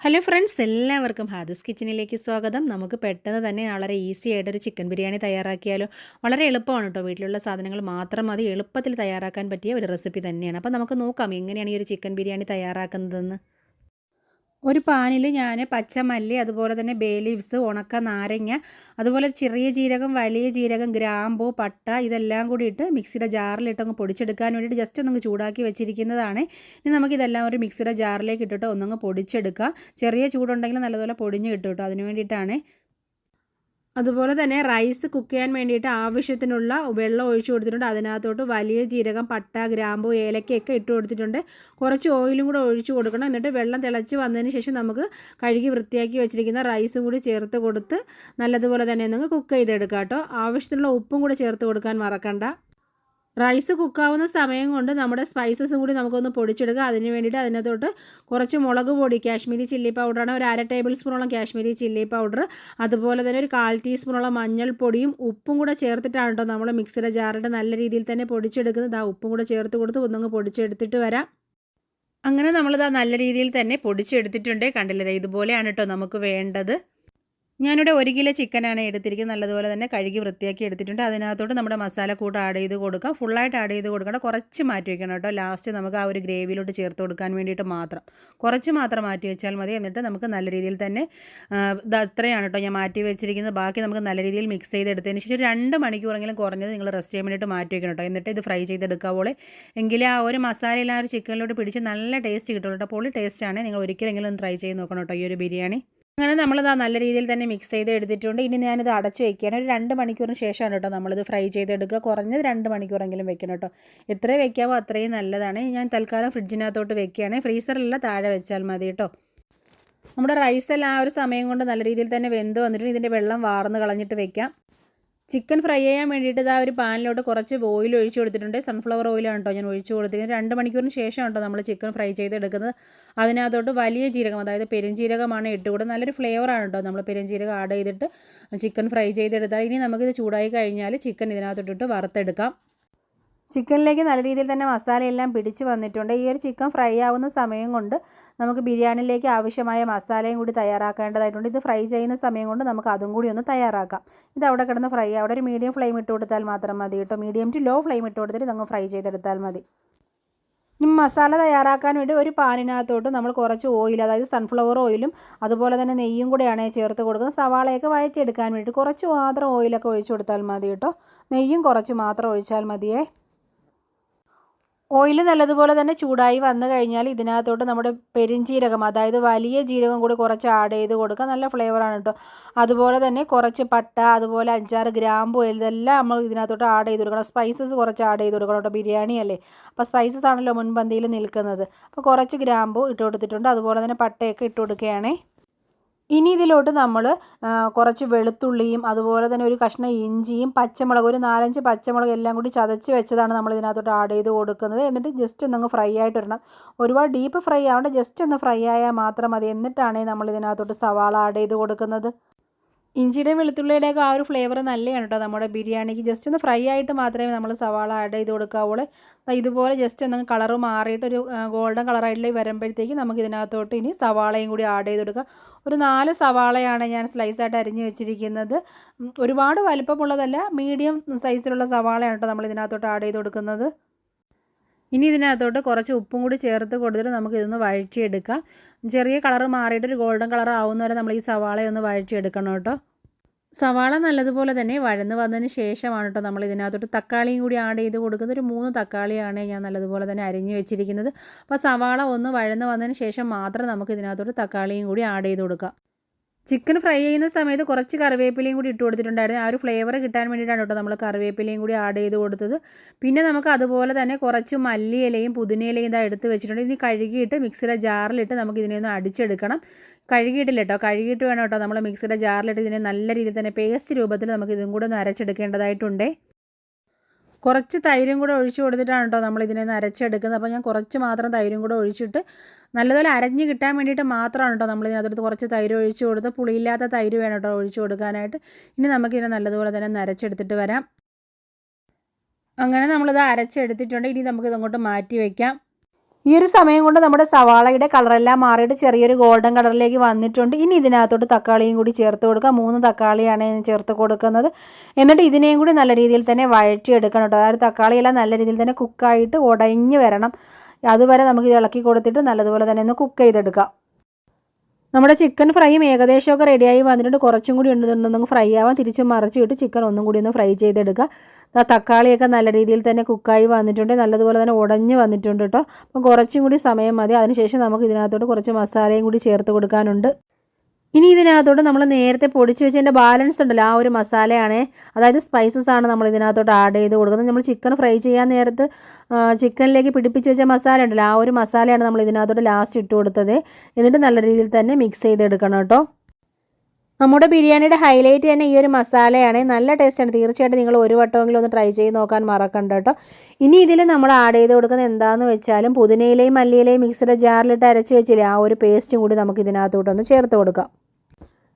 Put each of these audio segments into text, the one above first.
Hello friends, എല്ലാവർക്കും ഹാദിസ് കിച്ചണിലേക്ക് സ്വാഗതം. നമുക്ക് പെട്ടെന്ന് തന്നെ വളരെ ഈസി ആയിട്ടൊരു ചിക്കൻ ബിരിയാണി തയ്യാറാക്കിയാലോ. വളരെ എളുപ്പമാണ് കേട്ടോ. വീട്ടിലുള്ള സാധനങ്ങൾ മാത്രം മതി എളുപ്പത്തിൽ തയ്യാറാക്കാൻ പറ്റിയ ഒരു റെസിപ്പി തന്നെയാണ്. അപ്പോൾ നമുക്ക് നോക്കാം എങ്ങനെയാണ് ഈ ഒരു ചിക്കൻ ബിരിയാണി തയ്യാറാക്കുന്നതെന്ന്. ഒരു പാനിൽ ഞാൻ പച്ചമല്ലി, അതുപോലെ തന്നെ ബേ ലീവ്സ്, ഉണക്ക നാരങ്ങ, അതുപോലെ ചെറിയ ജീരകം, വലിയ ജീരകം, ഗ്രാമ്പൂ, പട്ട ഇതെല്ലാം കൂടി ഇട്ട് മിക്സിയുടെ ജാറിലിട്ടങ്ങ് പൊടിച്ചെടുക്കാൻ വേണ്ടിയിട്ട് ജസ്റ്റ് ഒന്നങ്ങ് ചൂടാക്കി വെച്ചിരിക്കുന്നതാണ്. ഇനി നമുക്കിതെല്ലാം ഒരു മിക്സിയുടെ ജാറിലേക്ക് ഇട്ടിട്ട് ഒന്നങ്ങ് പൊടിച്ചെടുക്കാം. ചെറിയ ചൂടുണ്ടെങ്കിൽ നല്ലതുപോലെ പൊടിഞ്ഞ് കിട്ടും കേട്ടോ. അതിന് വേണ്ടിയിട്ടാണ്. അതുപോലെ തന്നെ റൈസ് കുക്ക് ചെയ്യാൻ വേണ്ടിയിട്ട് ആവശ്യത്തിനുള്ള വെള്ളം ഒഴിച്ചു കൊടുത്തിട്ടുണ്ട്. അതിനകത്തോട്ട് വലിയ ജീരകം, പട്ട, ഗ്രാമ്പൂ, ഏലക്കയൊക്കെ ഇട്ട് കൊടുത്തിട്ടുണ്ട്. കുറച്ച് ഓയിലും കൂടെ ഒഴിച്ചു കൊടുക്കണം. എന്നിട്ട് വെള്ളം തിളച്ച് വന്നതിന് ശേഷം നമുക്ക് കഴുകി വൃത്തിയാക്കി വെച്ചിരിക്കുന്ന റൈസും കൂടി ചേർത്ത് കൊടുത്ത് നല്ലതുപോലെ തന്നെ ഒന്ന് കുക്ക് ചെയ്തെടുക്കാം കേട്ടോ. ആവശ്യത്തിനുള്ള ഉപ്പും കൂടെ ചേർത്ത് കൊടുക്കാൻ മറക്കണ്ട. റൈസ് കുക്കാവുന്ന സമയം കൊണ്ട് നമ്മുടെ സ്പൈസസും കൂടി നമുക്കൊന്ന് പൊടിച്ചെടുക്കുക. അതിന് വേണ്ടിയിട്ട് അതിനകത്തോട്ട് കുറച്ച് മുളക് പൊടി, കാശ്മീരി ചില്ലി പൗഡറാണ്, ഒരു 1/2 ടേബിൾ സ്പൂണോളം കാശ്മീരി ചില്ലി പൗഡർ, അതുപോലെ തന്നെ ഒരു 1/4 ടീസ്പൂണോളം മഞ്ഞൾപ്പൊടിയും ഉപ്പും കൂടെ ചേർത്തിട്ടാണ് കേട്ടോ നമ്മൾ മിക്സിയുടെ ജാറിട്ട് നല്ല രീതിയിൽ തന്നെ പൊടിച്ചെടുക്കുന്നത്. ആ ഉപ്പും കൂടെ ചേർത്ത് കൊടുത്ത് ഒന്നങ്ങ് പൊടിച്ചെടുത്തിട്ട് വരാം. അങ്ങനെ നമ്മളിതാ നല്ല രീതിയിൽ തന്നെ പൊടിച്ചെടുത്തിട്ടുണ്ട്. കണ്ടില്ലേ, ഇതുപോലെയാണ് കേട്ടോ നമുക്ക് വേണ്ടത്. ഞാനിവിടെ 1 കിലോ ചിക്കനാണ് എടുത്തിരിക്കുന്നത്. നല്ലതുപോലെ തന്നെ കഴുകി വൃത്തിയാക്കി എടുത്തിട്ടുണ്ട്. അതിനകത്തോട്ട് നമ്മുടെ മസാലക്കൂട്ട് ആഡ് ചെയ്ത് കൊടുക്കാം. ഫുള്ളായിട്ട് ആഡ് ചെയ്ത് കൊടുക്കേണ്ട, കുറച്ച് മാറ്റി വെക്കണം കേട്ടോ. ലാസ്റ്റ് നമുക്ക് ആ ഒരു ഗ്രേവിയിലോട്ട് ചേർത്ത് കൊടുക്കാൻ വേണ്ടിയിട്ട് മാത്രം കുറച്ച് മാത്രം മാറ്റി വെച്ചാൽ മതി. എന്നിട്ട് നമുക്ക് നല്ല രീതിയിൽ തന്നെ അത്രയാണ് കേട്ടോ ഞാൻ മാറ്റി വെച്ചിരിക്കുന്നത്. ബാക്കി നമുക്ക് നല്ല രീതിയിൽ മിക്സ് ചെയ്തെടുത്തതിന് ശേഷം 2 മണിക്കൂറെങ്കിലും കുറഞ്ഞത് നിങ്ങൾ റെസ്റ്റ് ചെയ്യാൻ വേണ്ടിയിട്ട് മാറ്റി വെക്കണം കേട്ടോ. എന്നിട്ട് ഇത് ഫ്രൈ ചെയ്തെടുക്കാവോളെ. എങ്കിൽ ആ ഒരു മസാലയെല്ലാം ആ ഒരു ചിക്കനിലോട്ട് പിടിച്ച് നല്ല ടേസ്റ്റ് കിട്ടും കേട്ടോ. പൊളി ടേസ്റ്റാണ്. നിങ്ങൾ ഒരിക്കലെങ്കിലും ഒന്ന് ട്രൈ ചെയ്ത് നോക്കണം കേട്ടോ ഈ ഒരു ബിരിയാണി. അങ്ങനെ നമ്മളിത് നല്ല രീതിയിൽ തന്നെ മിക്സ് ചെയ്ത് എടുത്തിട്ടുണ്ട്. ഇനി ഞാനിത് അടച്ച് വയ്ക്കുകയാണ്. ഒരു 2 മണിക്കൂറിന് ശേഷമാണ് കേട്ടോ നമ്മളിത് ഫ്രൈ ചെയ്തെടുക്കുക. കുറഞ്ഞത് 2 മണിക്കൂറെങ്കിലും വെക്കണം കേട്ടോ. എത്ര വെക്കാവോ അത്രയും നല്ലതാണ്. ഞാൻ തൽക്കാലം ഫ്രിഡ്ജിനകത്തോട്ട് വെക്കുകയാണ്. ഫ്രീസറിലല്ല, താഴെ വെച്ചാൽ മതി കേട്ടോ. നമ്മുടെ റൈസെല്ലാം ആ ഒരു സമയം കൊണ്ട് നല്ല രീതിയിൽ തന്നെ വെന്ത് വന്നിട്ടുണ്ട്. ഇതിൻ്റെ വെള്ളം വാർന്ന് കളഞ്ഞിട്ട് വെക്കാം. ചിക്കൻ ഫ്രൈ ചെയ്യാൻ വേണ്ടിയിട്ട് ഇതാ ഒരു പാനിലോട്ട് കുറച്ച് ഓയിൽ ഒഴിച്ച് കൊടുത്തിട്ടുണ്ട്. സൺഫ്ലവർ ഓയിലാണ് കേട്ടോ ഞാൻ ഒഴിച്ച് കൊടുത്തിരിക്കുന്നത്. 2 മണിക്കൂറിന് ശേഷം കേട്ടോ നമ്മൾ ചിക്കൻ ഫ്രൈ ചെയ്തെടുക്കുന്നത്. അതിനകത്തോട്ട് വലിയ ജീരകം, അതായത് പെരുംജീരകമാണ് ഇട്ട് കൊടുക്കുന്നത്. നല്ലൊരു ഫ്ലേവറാണ് കേട്ടോ നമ്മൾ പെരുംജീരകം ആഡ് ചെയ്തിട്ട് ചിക്കൻ ഫ്രൈ ചെയ്തെടുത്താൽ. ഇനി നമുക്കിത് ചൂടായി കഴിഞ്ഞാൽ ചിക്കൻ ഇതിനകത്തോട്ടിട്ട് വറുത്തെടുക്കാം. ചിക്കനിലേക്ക് നല്ല രീതിയിൽ തന്നെ മസാലയെല്ലാം പിടിച്ച് വന്നിട്ടുണ്ട്. ഈ ഒരു ചിക്കൻ ഫ്രൈ ആവുന്ന സമയം കൊണ്ട് നമുക്ക് ബിരിയാണിയിലേക്ക് ആവശ്യമായ മസാലയും കൂടി തയ്യാറാക്കേണ്ടതായിട്ടുണ്ട്. ഇത് ഫ്രൈ ചെയ്യുന്ന സമയം കൊണ്ട് നമുക്ക് അതും കൂടി ഒന്ന് തയ്യാറാക്കാം. ഇത് അവിടെ കിടന്ന് ഫ്രൈ, അവിടെ ഒരു മീഡിയം ഫ്ലെയിം ഇട്ട് കൊടുത്താൽ മാത്രം മതി കേട്ടോ. മീഡിയം ടു ലോ ഫ്ലെയിം ഇട്ട് കൊടുത്തിട്ട് നമ്മൾ ഫ്രൈ ചെയ്തെടുത്താൽ മതി. ഇനി മസാല തയ്യാറാക്കാൻ വേണ്ടി ഒരു പാനിനകത്തോട്ട് നമ്മൾ കുറച്ച് ഓയിൽ, അതായത് സൺഫ്ലവർ ഓയിലും അതുപോലെ തന്നെ നെയ്യും കൂടെയാണ് ചേർത്ത് കൊടുക്കുന്നത്. സവാളയൊക്കെ വഴറ്റിയെടുക്കാൻ വേണ്ടി കുറച്ച് മാത്രം ഓയിലൊക്കെ ഒഴിച്ചു കൊടുത്താൽ മതി കേട്ടോ. നെയ്യും കുറച്ച് മാത്രം ഒഴിച്ചാൽ മതിയേ. ഓയിൽ നല്ലതുപോലെ തന്നെ ചൂടായി വന്നു കഴിഞ്ഞാൽ ഇതിനകത്തോട്ട് നമ്മുടെ പെരുംജീരകം, അതായത് വലിയ ജീരകം കൂടി കുറച്ച് ആഡ് ചെയ്ത് കൊടുക്കുക. നല്ല ഫ്ലേവറാണ് കേട്ടോ. അതുപോലെ തന്നെ കുറച്ച് പട്ട, അതുപോലെ 5-6 ഗ്രാമ്പു, ഇതെല്ലാം നമ്മൾ ഇതിനകത്തോട്ട് ആഡ് ചെയ്ത് കൊടുക്കണം. സ്പൈസസ് കുറച്ച് ആഡ് ചെയ്ത് കൊടുക്കണം കേട്ടോ. ബിരിയാണി അല്ലേ, അപ്പോൾ സ്പൈസസ് ആണല്ലോ മുൻപന്തിയിൽ നിൽക്കുന്നത്. അപ്പോൾ കുറച്ച് ഗ്രാമ്പു ഇട്ട് കൊടുത്തിട്ടുണ്ട്. അതുപോലെ തന്നെ പട്ടയൊക്കെ ഇട്ട് കൊടുക്കുകയാണേ. ഇനി ഇതിലോട്ട് നമ്മൾ കുറച്ച് വെളുത്തുള്ളിയും അതുപോലെ തന്നെ ഒരു കഷ്ണം ഇഞ്ചിയും പച്ചമുളക്, ഒരു 4-5 പച്ചമുളക് എല്ലാം കൂടി ചതച്ച് വെച്ചതാണ് നമ്മൾ ഇതിനകത്തോട്ട് ആഡ് ചെയ്ത് കൊടുക്കുന്നത്. എന്നിട്ട് ജസ്റ്റ് ഒന്നങ്ങ് ഫ്രൈ ആയിട്ട് ഇടണം. ഒരുപാട് ഡീപ്പ് ഫ്രൈ ആവേണ്ട, ജസ്റ്റ് ഒന്ന് ഫ്രൈ ആയാൽ മാത്രം മതി. എന്നിട്ടാണ് നമ്മൾ ഇതിനകത്തോട്ട് സവാള ആഡ് ചെയ്ത് കൊടുക്കുന്നത്. ഇഞ്ചിയുടെയും വെളുത്തുള്ളിയുടെയൊക്കെ ആ ഒരു ഫ്ലേവർ നല്ലതാണ് കേട്ടോ നമ്മുടെ ബിരിയാണിക്ക്. ജസ്റ്റ് ഒന്ന് ഫ്രൈ ആയിട്ട് മാത്രമേ നമ്മൾ സവാള ആഡ് ചെയ്ത് കൊടുക്കാവുള്ളൂ. ഇതുപോലെ ജസ്റ്റ് ഒന്ന് കളറ് മാറിയിട്ട് ഒരു ഗോൾഡൻ കളറായിട്ട് വരുമ്പോഴത്തേക്ക് നമുക്ക് ഇതിനകത്തോട്ട് ഇനി സവാളയും കൂടി ആഡ് ചെയ്ത് കൊടുക്കുക. ഒരു 4 സവാളയാണ് ഞാൻ സ്ലൈസായിട്ട് അരിഞ്ഞ് വെച്ചിരിക്കുന്നത്. ഒരുപാട് വലിപ്പമുള്ളതല്ല, മീഡിയം സൈസിലുള്ള സവാളയാണ് കേട്ടോ നമ്മൾ ഇതിനകത്തോട്ട് ആഡ് ചെയ്ത് കൊടുക്കുന്നത്. ഇനി ഇതിനകത്തോട്ട് കുറച്ച് ഉപ്പും കൂടി ചേർത്ത് കൊടുത്തിട്ട് നമുക്ക് ഇതൊന്ന് വഴറ്റിയെടുക്കാം. ചെറിയ കളറ് മാറിയിട്ട് ഒരു ഗോൾഡൻ കളർ ആവുന്നവരെ നമ്മൾ ഈ സവാളയൊന്ന് വഴറ്റിയെടുക്കണം കേട്ടോ. സവാള നല്ലതുപോലെ തന്നെ വഴന്ന് വന്നതിന് ശേഷമാണ് കേട്ടോ നമ്മൾ ഇതിനകത്തോട്ട് തക്കാളിയും കൂടി ആഡ് ചെയ്ത് കൊടുക്കുന്നത്. ഒരു 3 തക്കാളിയാണ് ഞാൻ നല്ലതുപോലെ തന്നെ അരിഞ്ഞ് വെച്ചിരിക്കുന്നത്. അപ്പോൾ സവാള ഒന്ന് വഴന്ന് വന്നതിന് ശേഷം മാത്രം നമുക്ക് ഇതിനകത്തോട്ട് തക്കാളിയും കൂടി ആഡ് ചെയ്ത് കൊടുക്കാം. ചിക്കൻ ഫ്രൈ ചെയ്യുന്ന സമയത്ത് കുറച്ച് കറിവേപ്പിലയും കൂടി ഇട്ട് കൊടുത്തിട്ടുണ്ടായിരുന്നു. ആ ഒരു ഫ്ലേവർ കിട്ടാൻ വേണ്ടിയിട്ടാണ് കേട്ടോ നമ്മൾ കറിവേപ്പിലയും കൂടി ആഡ് ചെയ്ത് കൊടുത്തത്. പിന്നെ നമുക്ക് അതുപോലെ തന്നെ കുറച്ച് മല്ലിയിലയും പുതിനയിലയും ഇതാ എടുത്ത് വെച്ചിട്ടുണ്ട്. ഇനി കഴുകിയിട്ട് മിക്സിയുടെ ജാറിലിട്ട് നമുക്ക് ഇതിനെ ഒന്ന് അടിച്ചെടുക്കണം. കഴുകിയിട്ടില്ല കേട്ടോ, കഴുകിയിട്ട് വേണം കേട്ടോ നമ്മൾ മിക്സിയുടെ ജാറിലിട്ട് ഇതിനെ നല്ല രീതിയിൽ തന്നെ പേസ്റ്റ് രൂപത്തിൽ നമുക്ക് ഇതും കൂടെ ഒന്ന് അരച്ചെടുക്കേണ്ടതായിട്ടുണ്ട്. കുറച്ച് തൈരും കൂടെ ഒഴിച്ച് കൊടുത്തിട്ടാണ് കേട്ടോ നമ്മൾ ഇതിനെ ഒന്ന് അരച്ചെടുക്കുന്നത്. അപ്പോൾ ഞാൻ കുറച്ച് മാത്രം തൈരും കൂടെ ഒഴിച്ചിട്ട് നല്ലതുപോലെ അരഞ്ഞ് കിട്ടാൻ വേണ്ടിയിട്ട് മാത്രമാണ് കേട്ടോ നമ്മൾ ഇതിനകത്തോട്ട് കുറച്ച് തൈര് ഒഴിച്ച് കൊടുത്ത്. പുളിയില്ലാത്ത തൈര് വേണം കേട്ടോ ഒഴിച്ച് കൊടുക്കാനായിട്ട്. ഇനി നമുക്കിതിനെ നല്ലതുപോലെ തന്നെ അരച്ചെടുത്തിട്ട് വരാം. അങ്ങനെ നമ്മളിത് അരച്ചെടുത്തിട്ടുണ്ട്. ഇനി നമുക്കിത് അങ്ങോട്ട് മാറ്റി വയ്ക്കാം. ഈ ഒരു സമയം കൊണ്ട് നമ്മുടെ സവാളയുടെ കളറെല്ലാം മാറിയിട്ട് ചെറിയൊരു ഗോൾഡൻ കളറിലേക്ക് വന്നിട്ടുണ്ട്. ഇനി ഇതിനകത്തോട്ട് തക്കാളിയും കൂടി ചേർത്ത് കൊടുക്കുക. 3 തക്കാളിയാണ് ഞാൻ ചേർത്ത് കൊടുക്കുന്നത്. എന്നിട്ട് ഇതിനെയും കൂടി നല്ല രീതിയിൽ തന്നെ വഴറ്റിയെടുക്കണം കേട്ടോ. അതായത് തക്കാളിയെല്ലാം നല്ല രീതിയിൽ തന്നെ കുക്കായിട്ട് ഉടഞ്ഞ് വരണം. അതുവരെ നമുക്ക് ഇത് ഇളക്കി കൊടുത്തിട്ട് നല്ലതുപോലെ തന്നെ ഒന്ന് കുക്ക് ചെയ്തെടുക്കാം. നമ്മുടെ ചിക്കൻ ഫ്രൈയും ഏകദേശമൊക്കെ റെഡിയായി വന്നിട്ടുണ്ട്. കുറച്ചും കൂടി ഉണ്ടെന്നുണ്ടെങ്കിൽ ഫ്രൈ ആവാൻ തിരിച്ചും മറിച്ചിട്ട് ചിക്കൻ ഒന്നും കൂടി ഒന്ന് ഫ്രൈ ചെയ്തെടുക്കുക. തക്കാളിയൊക്കെ നല്ല രീതിയിൽ തന്നെ കുക്കായി വന്നിട്ടുണ്ട്. നല്ലതുപോലെ തന്നെ ഉടഞ്ഞ് വന്നിട്ടുണ്ട് കേട്ടോ. അപ്പം കുറച്ചും കൂടി സമയം മതി. അതിനുശേഷം നമുക്ക് ഇതിനകത്തോട്ട് കുറച്ച് മസാലയും കൂടി ചേർത്ത് കൊടുക്കാനുണ്ട്. ഇനി ഇതിനകത്തോട്ട് നമ്മൾ നേരത്തെ പൊടിച്ച് വെച്ചതിൻ്റെ ബാലൻസ് ഉണ്ടല്ലോ, ആ ഒരു മസാലയാണ്, അതായത് സ്പൈസസ് ആണ് നമ്മൾ ഇതിനകത്തോട്ട് ആഡ് ചെയ്ത് കൊടുക്കുന്നത്. നമ്മൾ ചിക്കൻ ഫ്രൈ ചെയ്യാൻ നേരത്ത് ചിക്കനിലേക്ക് പിടിപ്പിച്ച് വെച്ച മസാല ഉണ്ടല്ലോ, ആ ഒരു മസാലയാണ് നമ്മൾ ഇതിനകത്തോട്ട് ലാസ്റ്റ് ഇട്ട് കൊടുത്തത്. എന്നിട്ട് നല്ല രീതിയിൽ തന്നെ മിക്സ് ചെയ്തെടുക്കണം കേട്ടോ. നമ്മുടെ ബിരിയാണിയുടെ ഹൈലൈറ്റ് തന്നെ ഈ ഒരു മസാലയാണ്. നല്ല ടേസ്റ്റാണ്. തീർച്ചയായിട്ടും നിങ്ങൾ ഒരു വട്ടമെങ്കിലും ഒന്ന് ട്രൈ ചെയ്ത് നോക്കാൻ മറക്കണ്ട കേട്ടോ. ഇനി ഇതിൽ നമ്മൾ ആഡ് ചെയ്ത് കൊടുക്കുന്നത് എന്താണെന്ന് വെച്ചാലും പുതിനയിലയും മല്ലിയിലയും മിക്സിയുടെ ജാറിലിട്ട് അരച്ച് വെച്ചില്ലേ, ആ ഒരു പേസ്റ്റും കൂടി നമുക്ക് ഇതിനകത്തോട്ടൊന്ന് ചേർത്ത് കൊടുക്കാം.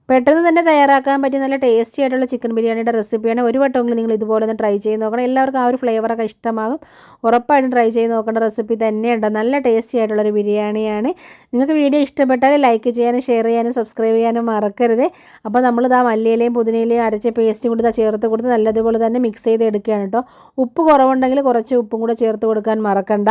പെട്ടെന്ന് തന്നെ തയ്യാറാക്കാൻ പറ്റിയ നല്ല ടേസ്റ്റി ആയിട്ടുള്ള ചിക്കൻ ബിരിയാണിയുടെ റെസിപ്പിയാണ്. ഒരു വട്ടമെങ്കിലും നിങ്ങൾ ഇതുപോലെ ഒന്ന് ട്രൈ ചെയ്ത് നോക്കണം. എല്ലാവർക്കും ആ ഒരു ഫ്ലേവറൊക്കെ ഇഷ്ടമാകും. ഉറപ്പായിട്ടും ട്രൈ ചെയ്ത് നോക്കേണ്ട റെസിപ്പി തന്നെയുണ്ട്. നല്ല ടേസ്റ്റി ആയിട്ടുള്ളൊരു ബിരിയാണിയാണ്. നിങ്ങൾക്ക് വീഡിയോ ഇഷ്ടപ്പെട്ടാൽ ലൈക്ക് ചെയ്യാനും ഷെയർ ചെയ്യാനും സബ്സ്ക്രൈബ് ചെയ്യാനും മറക്കരുത്. അപ്പോൾ നമ്മളിതാ മല്ലിയിലയും പുതിനയിലയും അരച്ച പേസ്റ്റും കൂടി ചേർത്ത് കൊടുത്ത് നല്ലതുപോലെ തന്നെ മിക്സ് ചെയ്ത് എടുക്കുകയാണ് കേട്ടോ. ഉപ്പ് കുറവുണ്ടെങ്കിൽ കുറച്ച് ഉപ്പും കൂടെ ചേർത്ത് കൊടുക്കാൻ മറക്കണ്ട.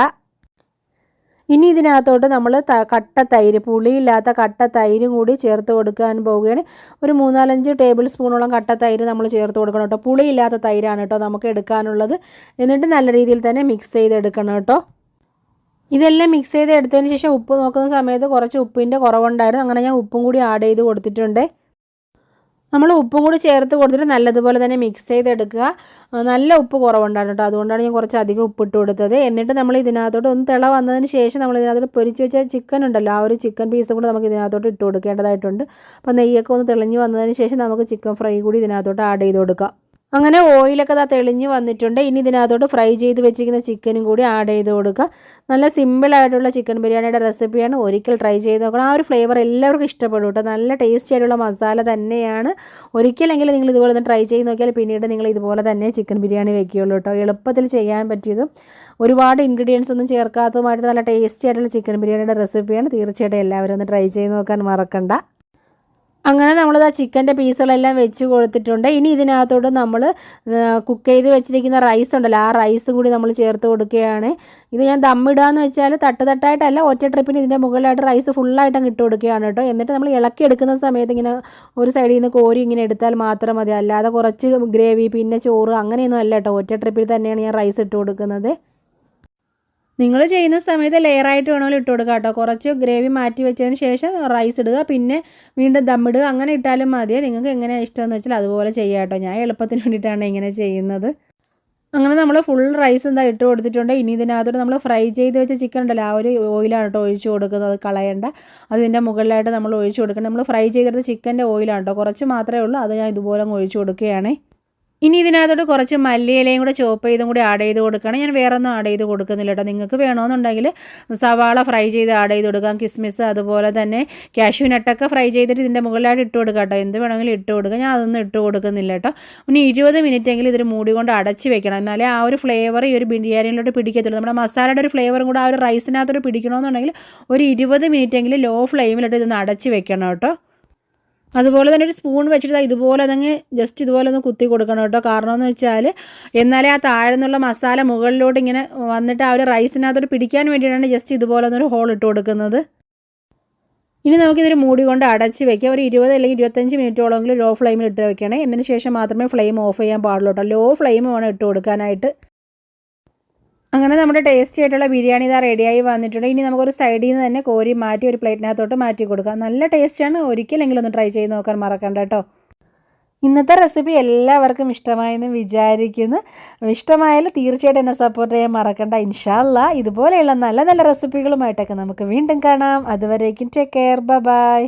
ഇനി ഇതിനകത്തോട്ട് നമ്മൾ കട്ട തൈര്, പുളിയില്ലാത്ത കട്ട തൈരും കൂടി ചേർത്ത് കൊടുക്കാൻ പോവുകയാണ്. ഒരു 3-4 ടേബിൾ സ്പൂണോളം കട്ട തൈര് നമ്മൾ ചേർത്ത് കൊടുക്കണം കേട്ടോ. പുളിയില്ലാത്ത തൈരാണ് കേട്ടോ നമുക്ക് എടുക്കാനുള്ളത്. എന്നിട്ട് നല്ല രീതിയിൽ തന്നെ മിക്സ് ചെയ്തെടുക്കണം കേട്ടോ. ഇതെല്ലാം മിക്സ് ചെയ്ത് എടുത്തതിന് ശേഷം ഉപ്പ് നോക്കുന്ന സമയത്ത് കുറച്ച് ഉപ്പിൻ്റെ കുറവുണ്ടായിരുന്നു. അങ്ങനെ ഞാൻ ഉപ്പും കൂടി ആഡ് ചെയ്ത് കൊടുത്തിട്ടുണ്ട്. നമ്മൾ ഉപ്പും കൂടി ചേർത്ത് കൊടുത്തിട്ട് നല്ലതുപോലെ തന്നെ മിക്സ് ചെയ്തെടുക്കുക. നല്ല ഉപ്പ് കുറവുണ്ടായിരുന്നു കേട്ടോ, അതുകൊണ്ടാണ് ഞാൻ കുറച്ച് അധികം ഉപ്പിട്ട് കൊടുത്തത്. എന്നിട്ട് നമ്മൾ ഇതിനകത്തോട്ട് ഒന്ന് തിള വന്നതിന് ശേഷം നമ്മൾ ഇതിനകത്തോട്ട് പൊരിച്ച് വെച്ച ചിക്കൻ ഉണ്ടല്ലോ, ആ ഒരു ചിക്കൻ പീസും കൂടി നമുക്ക് ഇതിനകത്തോട്ട് ഇട്ട് കൊടുക്കേണ്ടതായിട്ടുണ്ട്. അപ്പോൾ നെയ്യൊക്കെ ഒന്ന് തെളിഞ്ഞ് വന്നതിന് ശേഷം നമുക്ക് ചിക്കൻ ഫ്രൈ കൂടി ഇതിനകത്തോട്ട് ആഡ് ചെയ്ത് കൊടുക്കാം. അങ്ങനെ ഓയിലൊക്കെ തെളിഞ്ഞ് വന്നിട്ടുണ്ട്. ഇനി ഇതിനകത്തോട്ട് ഫ്രൈ ചെയ്ത് വെച്ചിരിക്കുന്ന ചിക്കനും കൂടി ആഡ് ചെയ്ത് കൊടുക്കുക. നല്ല സിമ്പിളായിട്ടുള്ള ചിക്കൻ ബിരിയാണിയുടെ റെസിപ്പിയാണ്. ഒരിക്കൽ ട്രൈ ചെയ്ത് നോക്കണം. ആ ഒരു ഫ്ലേവർ എല്ലാവർക്കും ഇഷ്ടപ്പെടും കേട്ടോ. നല്ല ടേസ്റ്റി ആയിട്ടുള്ള മസാല തന്നെയാണ്. ഒരിക്കലെങ്കിലും നിങ്ങൾ ഇതുപോലെ ഒന്ന് ട്രൈ ചെയ്ത് നോക്കിയാൽ പിന്നീട് നിങ്ങൾ ഇതുപോലെ തന്നെ ചിക്കൻ ബിരിയാണി വെക്കുകയുള്ളൂ കേട്ടോ. എളുപ്പത്തിൽ ചെയ്യാൻ പറ്റിയതും ഒരുപാട് ഇൻഗ്രീഡിയൻസ് ഒന്നും ചേർക്കാത്തതുമായിട്ട് നല്ല ടേസ്റ്റി ആയിട്ടുള്ള ചിക്കൻ ബിരിയാണിയുടെ റെസിപ്പിയാണ്. തീർച്ചയായിട്ടും എല്ലാവരും ഒന്ന് ട്രൈ ചെയ്ത് നോക്കാൻ മറക്കണ്ട. അങ്ങനെ നമ്മളിത് ആ ചിക്കൻ്റെ പീസുകളെല്ലാം വെച്ച് കൊടുത്തിട്ടുണ്ട്. ഇനി ഇതിനകത്തോട്ട് നമ്മൾ കുക്ക് ചെയ്ത് വെച്ചിരിക്കുന്ന റൈസ് ഉണ്ടല്ലോ, ആ റൈസും കൂടി നമ്മൾ ചേർത്ത് കൊടുക്കുകയാണ്. ഇത് ഞാൻ ദമ്മിടുകയെന്ന് വെച്ചാൽ തട്ടായിട്ടല്ല, ഒറ്റ ട്രിപ്പിന് ഇതിൻ്റെ മുകളിലായിട്ട് റൈസ് ഫുള്ളായിട്ട് അങ്ങ് ഇട്ട് കൊടുക്കുകയാണ് കേട്ടോ. എന്നിട്ട് നമ്മൾ ഇളക്കി എടുക്കുന്ന സമയത്ത് ഇങ്ങനെ ഒരു സൈഡിൽ നിന്ന് കോരി ഇങ്ങനെ എടുത്താൽ മാത്രം മതി. അല്ലാതെ കുറച്ച് ഗ്രേവി പിന്നെ ചോറ് അങ്ങനെയൊന്നും അല്ല കേട്ടോ. ഒറ്റ ട്രിപ്പിൽ തന്നെയാണ് ഞാൻ റൈസ് ഇട്ട് കൊടുക്കുന്നത്. നിങ്ങൾ ചെയ്യുന്ന സമയത്ത് ലെയറായിട്ട് വേണമെങ്കിൽ ഇട്ട് കൊടുക്കുക കേട്ടോ. കുറച്ച് ഗ്രേവി മാറ്റി വെച്ചതിന് ശേഷം റൈസ് ഇടുക, പിന്നെ വീണ്ടും ദമ്മിടുക, അങ്ങനെ ഇട്ടാലും മതി. നിങ്ങൾക്ക് എങ്ങനെയാണ് ഇഷ്ടമെന്ന് വെച്ചാൽ അതുപോലെ ചെയ്യാം കേട്ടോ. ഞാൻ എളുപ്പത്തിന് വേണ്ടിയിട്ടാണ് ഇങ്ങനെ ചെയ്യുന്നത്. അങ്ങനെ നമ്മൾ ഫുൾ റൈസ് എന്താ ഇട്ട് കൊടുത്തിട്ടുണ്ട്. ഇനി ഇതിനകത്തോട്ട് നമ്മൾ ഫ്രൈ ചെയ്ത് വെച്ച ചിക്കൻ ഉണ്ടല്ലോ, ആ ഒരു ഓയിലാണ് കേട്ടോ ഒഴിച്ച് കൊടുക്കുന്നത്. അത് കളയണ്ട, അതിൻ്റെ മുകളിലായിട്ട് നമ്മൾ ഒഴിച്ച് കൊടുക്കണം. നമ്മൾ ഫ്രൈ ചെയ്തെടുത്ത ചിക്കൻ്റെ ഓയിലാണ് കേട്ടോ, കുറച്ച് മാത്രമേ ഉള്ളൂ. അത് ഞാൻ ഇതുപോലെ അങ്ങ് ഒഴിച്ച് കൊടുക്കുകയാണ്. ഇനി ഇതിനകത്തോട്ട് കുറച്ച് മല്ലിയിലയും കൂടെ ചോപ്പ് ചെയ്തും കൂടി ആഡ് ചെയ്ത് കൊടുക്കണം. ഞാൻ വേറെ ഒന്നും ആഡ് ചെയ്ത് കൊടുക്കുന്നില്ല കേട്ടോ. നിങ്ങൾക്ക് വേണമെന്നുണ്ടെങ്കിൽ സവാള ഫ്രൈ ചെയ്ത് ആഡ് ചെയ്ത് കൊടുക്കാം. കിസ്മിസ് അതുപോലെ തന്നെ കാഷ്യൂ നട്ടൊക്കെ ഫ്രൈ ചെയ്തിട്ട് ഇതിൻ്റെ മുകളിലായിട്ട് ഇട്ട് കൊടുക്കാം കേട്ടോ. എന്ത് വേണമെങ്കിലും ഇട്ട് കൊടുക്കുക. ഞാൻ അതൊന്നും ഇട്ട് കൊടുക്കുന്നില്ല കേട്ടോ. ഇനി 20 മിനിറ്റെങ്കിലും ഇതൊരു മൂടി കൊണ്ട് അടച്ച് വെക്കണം. എന്നാലേ ആ ഒരു ഫ്ലേവർ ഈ ഒരു ബിരിയാണിയിലോട്ട് പിടിക്കത്തുള്ളൂ. നമ്മുടെ മസാലയുടെ ഒരു ഫ്ലേവറും കൂടെ ആ ഒരു റൈസിനകത്തോട്ട് പിടിക്കണമെന്നുണ്ടെങ്കിൽ ഒരു 20 മിനിറ്റെങ്കിലും ലോ ഫ്ലെയിമിലിട്ട് ഇതൊന്ന് അടച്ച് വെക്കണം കേട്ടോ. അതുപോലെ തന്നെ ഒരു സ്പൂൺ വെച്ചിട്ട് ഇതുപോലെ അതങ്ങ് ജസ്റ്റ് ഇതുപോലെ ഒന്ന് കുത്തി കൊടുക്കണം കേട്ടോ. കാരണം എന്ന് വെച്ചാൽ എന്നാലേ ആ താഴെ നിന്നുള്ള മസാല മുകളിലോട്ട് ഇങ്ങനെ വന്നിട്ട് ആ ഒരു റൈസിനകത്തോട്ട് പിടിക്കാൻ വേണ്ടിയിട്ടാണ് ജസ്റ്റ് ഇതുപോലെ ഒന്നൊരു ഹോൾ ഇട്ട് കൊടുക്കുന്നത്. ഇനി നമുക്കിതൊരു മൂടി കൊണ്ട് അടച്ച് വെക്കാം. ഒരു 20 അല്ലെങ്കിൽ 25 മിനിറ്റോളമെങ്കിലും ലോ ഫ്ലെയിമിൽ ഇട്ട് വെക്കണേ. എന്നതിന് ശേഷം മാത്രമേ ഫ്ലെയിം ഓഫ് ചെയ്യാൻ പാടുള്ളൂ കേട്ടോ. ലോ ഫ്ലെയിം വേണം ഇട്ട് കൊടുക്കാനായിട്ട്. അങ്ങനെ നമ്മുടെ ടേസ്റ്റി ആയിട്ടുള്ള ബിരിയാണി ഇതാ റെഡിയായി വന്നിട്ടുണ്ട്. ഇനി നമുക്കൊരു സൈഡിൽ നിന്ന് തന്നെ കോരി മാറ്റി ഒരു പ്ലേറ്റിനകത്തോട്ട് മാറ്റി കൊടുക്കാം. നല്ല ടേസ്റ്റാണ്. ഒരിക്കലെങ്കിലും ഒന്ന് ട്രൈ ചെയ്ത് നോക്കാൻ മറക്കണ്ട കേട്ടോ. ഇന്നത്തെ റെസിപ്പി എല്ലാവർക്കും ഇഷ്ടമായെന്ന് വിചാരിക്കുന്നു. ഇഷ്ടമായാൽ തീർച്ചയായിട്ടും എന്നെ സപ്പോർട്ട് ചെയ്യാൻ മറക്കണ്ട. ഇൻഷാ അല്ലാഹ് ഇതുപോലെയുള്ള നല്ല നല്ല റെസിപ്പികളുമായിട്ടൊക്കെ നമുക്ക് വീണ്ടും കാണാം. അതുവരേക്കും ടേക്ക് കെയർ, ബൈ.